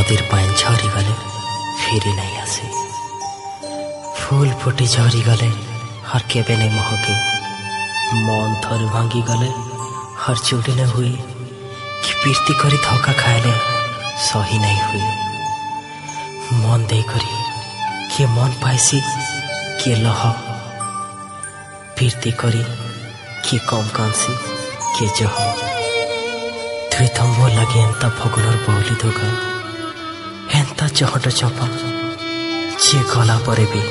नदीर पानी झरी गले फेरी नहीं आसे। फूल फुटी झरी गले हर केबे नहीं महके। मन थर भांगी गले हर चुड़ी न हुई कि पीरती करी धोखा खाएले सही नहीं हुई। मन दे करी किए मन पाइसी किए लह पीरती करी किए कम कांसी किए जह। तुई तो मोर लगे एंता भगनर बहुली धोखा एंता चहट चपा जे गला परे भी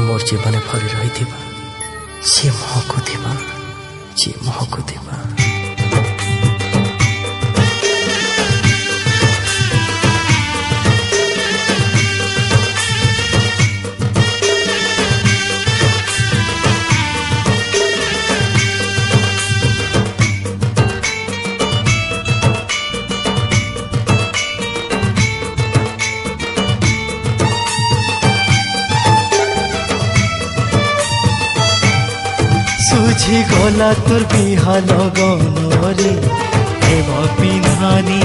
मोर जीवन भरी रही थिबा जे महकु थिबा। सुझी गला तोर बिहा लगनरे हेबा पिन्हानी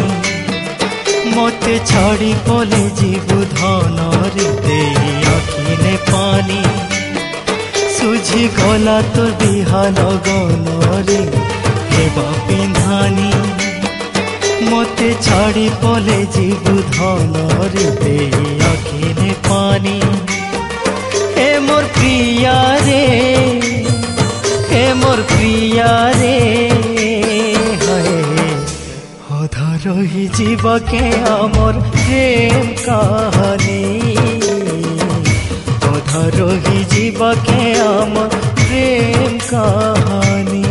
मते छाड़ी पले जीवु धनरे दे आखिने पानी। सुझी गला तोर बिहा लगनरे हेबा पिन्हानी मते छाड़ी पले जीवु धनरे दे आखिने पानी। हे मोर प्रिया रे मोर प्रिया रे अधा रही जीवके आमर प्रेम कहानी। अधा रही जीवके आमर प्रेम कहानी।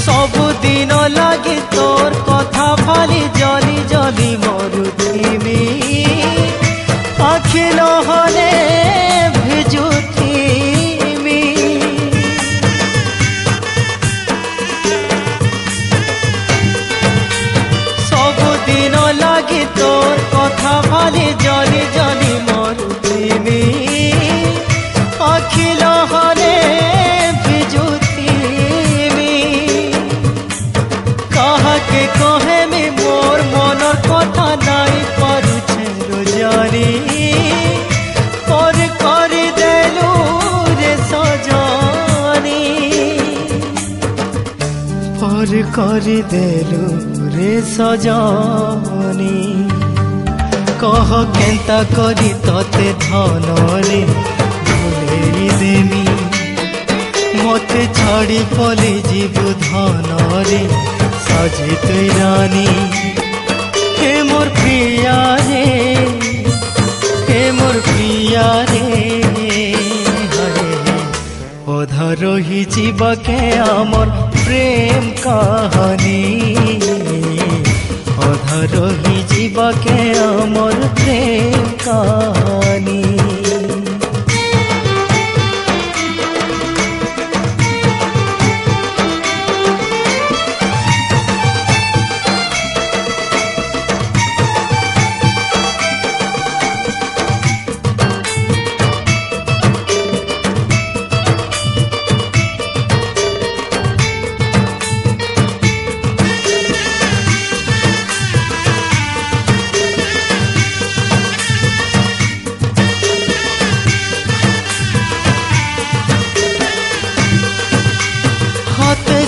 सबुदिन लगे तोर कथा फाली जली जली मरुथिबी आखि नहले भिजुथिबी। सबुदिन लगे तोर कथा फाली जली जली मरुथिबी आखि नहले के कहे में मोर मनर कथा नाई पारुछे रोजानी। पर कर देलू रे सजानी पर कर देलू रे सजानी। कह केंता करी तते धनरे भुलेई देमी मते छाड़ी पले जीवु धनरे साजे तुई रानी। हे मोर प्रिया रे अधा रही जीवके आमर प्रेम कहानी। अधा रही जीवके आमर प्रेम कहानी।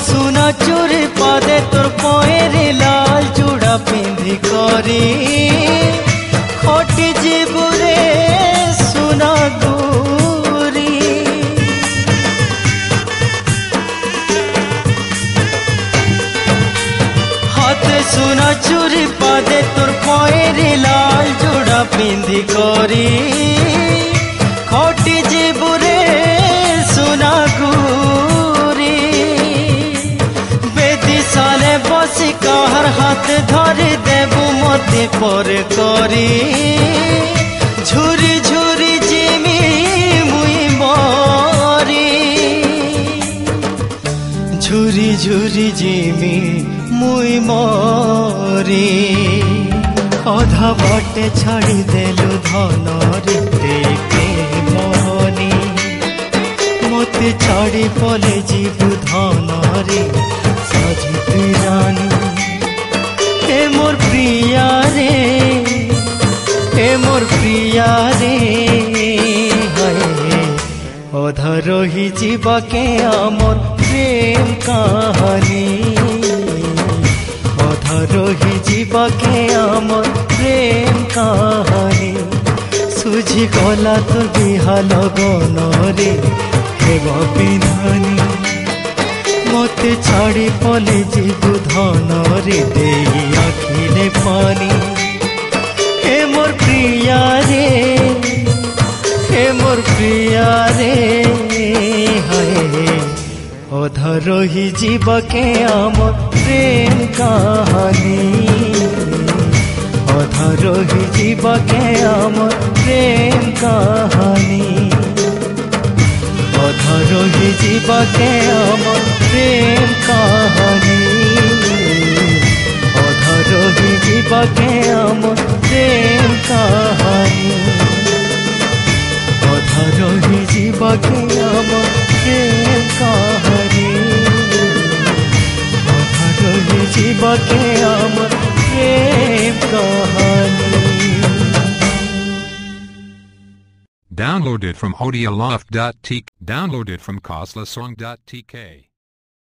सुना चोरी पादे तोर पएरे लाल चूड़ा पिंधी करी खटी जीबुरे सुना दूरी। हाथ सुना चोरी पादे तोर पएरे लाल चूड़ा पिंधी करी खटी जीबुरे सुना दूरी। साल हाथ धरी देबू मते पर करी झुरी झुरी जिमी मुई मरी झुरी झुरी जिमी मुई मरी अधा बाटे छाड़ी देलु धनरी देखे मोहनी मते छाड़ी पले जीवु धनरी साजिती रानी हे मोर प्रिया रे हे मोर प्रिया रे हाय अधा रही जीवाके आमर प्रेम कहानी अधा रही जीवाके आमर प्रेम कहानी सुझी गला तो बिहा लगन रे हेबा बिधानी मते छाड़ी पले जीवु धन रे देई आखिले पानी हे मोर प्रिया रे हे मोर प्रिया रे हाय अधा रही जीवाके आमर प्रेम कहानी अधा रही जीवाके आमर प्रेम कहानी अधा रही जीवाके आमर प्रेम कहानी अधा रही जीवाके आमर प्रेम कहानी अधा रही जीवाके आमर प्रेम कहानी अधा रही जीवाके आमर प्रेम कहानी। Download it from audioloft.tk. Download it from coslasong.tk.